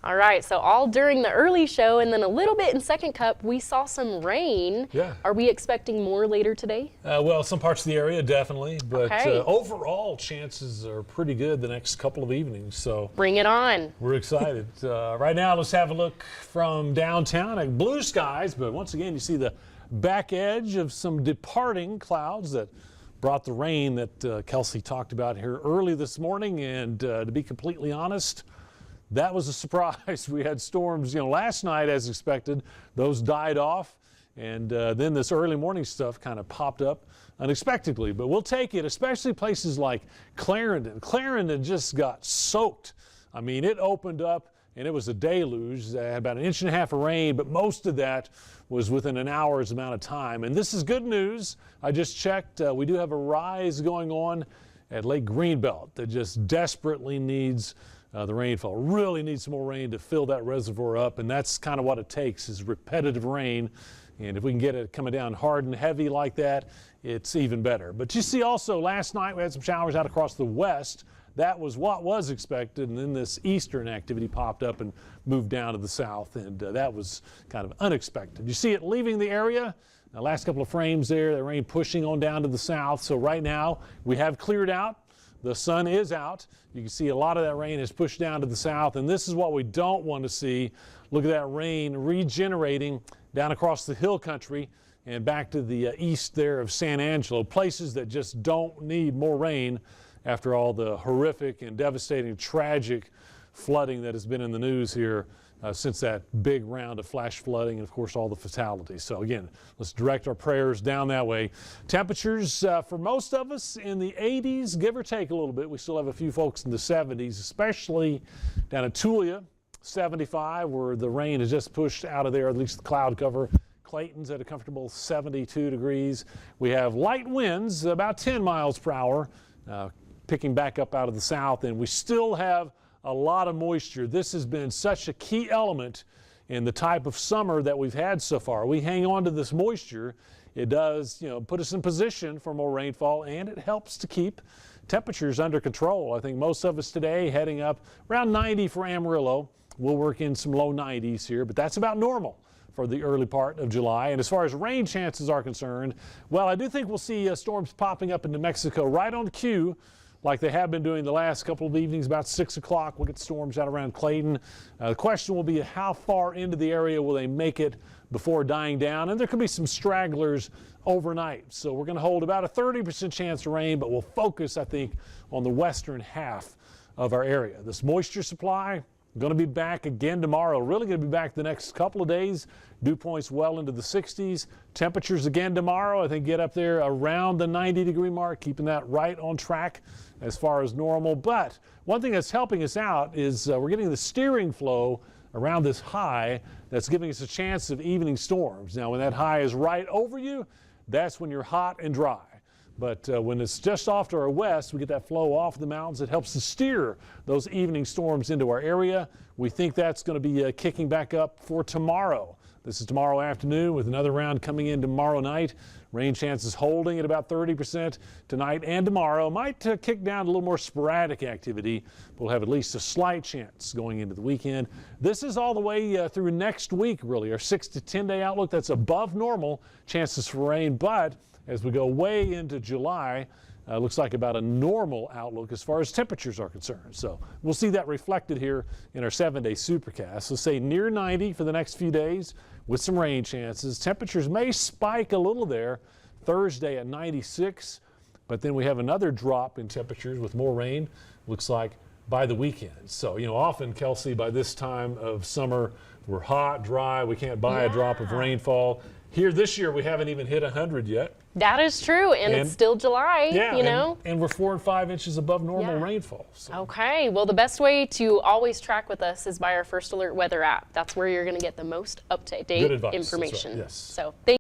All right, so all during the early show and then a little bit in second cup, we saw some rain. Yeah. Are we expecting more later today? Well, some parts of the area definitely, but Okay. overall chances are pretty good the next couple of evenings. So Bring it on. we're excited. Right now, let's have a look from downtown at blue skies, but once again, you see the back edge of some departing clouds that brought the rain that Kelsey talked about here early this morning. And to be completely honest, that was a surprise. We had storms, last night as expected. Those died off, and then this early morning stuff kind of popped up unexpectedly. But we'll take it, especially places like Clarendon. Clarendon just got soaked. I mean, it opened up, and it was a deluge. About 1.5 inches of rain, but most of that was within an hour's amount of time. And this is good news. I just checked. We do have a rise going on at Lake Greenbelt that just desperately needs the rainfall. Really needs some more rain to fill that reservoir up, and that's kind of what it takes, is repetitive rain. And if we can get it coming down hard and heavy like that, it's even better. But you see also last night we had some showers out across the west. That was what was expected, and then this eastern activity popped up and moved down to the south, and that was kind of unexpected. You see it leaving the area. The last couple of frames there, the rain pushing on down to the south. So right now we have cleared out. The sun is out. You can see a lot of that rain is pushed down to the south, and this is what we don't want to see. Look at that rain regenerating down across the hill country and back to the east there of San Angelo, places that just don't need more rain after all the horrific and devastating, tragic flooding that has been in the news here since that big round of flash flooding and, of course, all the fatalities. So, again, let's direct our prayers down that way. Temperatures for most of us in the 80s, give or take a little bit. We still have a few folks in the 70s, especially down at Tulia, 75, where the rain is just pushed out of there, at least the cloud cover. Clayton's at a comfortable 72 degrees. We have light winds, about 10 miles per hour, picking back up out of the south, and we still have a lot of moisture. This has been such a key element in the type of summer that we've had so far. We hang on to this moisture. It does, put us in position for more rainfall, and it helps to keep temperatures under control. I think most of us today heading up around 90 for Amarillo. We'll work in some low 90s here, but that's about normal for the early part of July. And as far as rain chances are concerned, well, I do think we'll see storms popping up in New Mexico right on cue, like they have been doing the last couple of evenings. About 6 o'clock, we'll get storms out around Clayton. The question will be how far into the area will they make it before dying down, and there could be some stragglers overnight. So we're going to hold about a 30% chance of rain, but we'll focus, I think, on the western half of our area. This moisture supply going to be back again tomorrow. Really going to be back the next couple of days. Dew points well into the 60s. Temperatures again tomorrow, I think, get up there around the 90-degree mark, keeping that right on track as far as normal. But one thing that's helping us out is we're getting the steering flow around this high that's giving us a chance of evening storms. Now, when that high is right over you, that's when you're hot and dry. But when it's just off to our west, we get that flow off the mountains. It helps to steer those evening storms into our area. We think that's going to be kicking back up for tomorrow. This is tomorrow afternoon with another round coming in tomorrow night. Rain chances holding at about 30% tonight and tomorrow. Might kick down a little more sporadic activity. We'll have at least a slight chance going into the weekend. This is all the way through next week, really. Our 6 to 10 day outlook, that's above normal chances for rain. But as we go way into July, looks like about a normal outlook as far as temperatures are concerned. So we'll see that reflected here in our 7-day supercast. Let's say near 90 for the next few days with some rain chances. Temperatures may spike a little there Thursday at 96, but then we have another drop in temperatures with more rain, looks like, by the weekend. So, often, Kelsey, by this time of summer, we're hot, dry, we can't buy a drop of rainfall. Here this year, we haven't even hit 100 yet. That is true, and it's still July, And we're 4 and 5 inches above normal rainfall. So. Okay, well, the best way to always track with us is by our First Alert weather app. That's where you're going to get the most up-to-date information. That's right. Yes. So, thank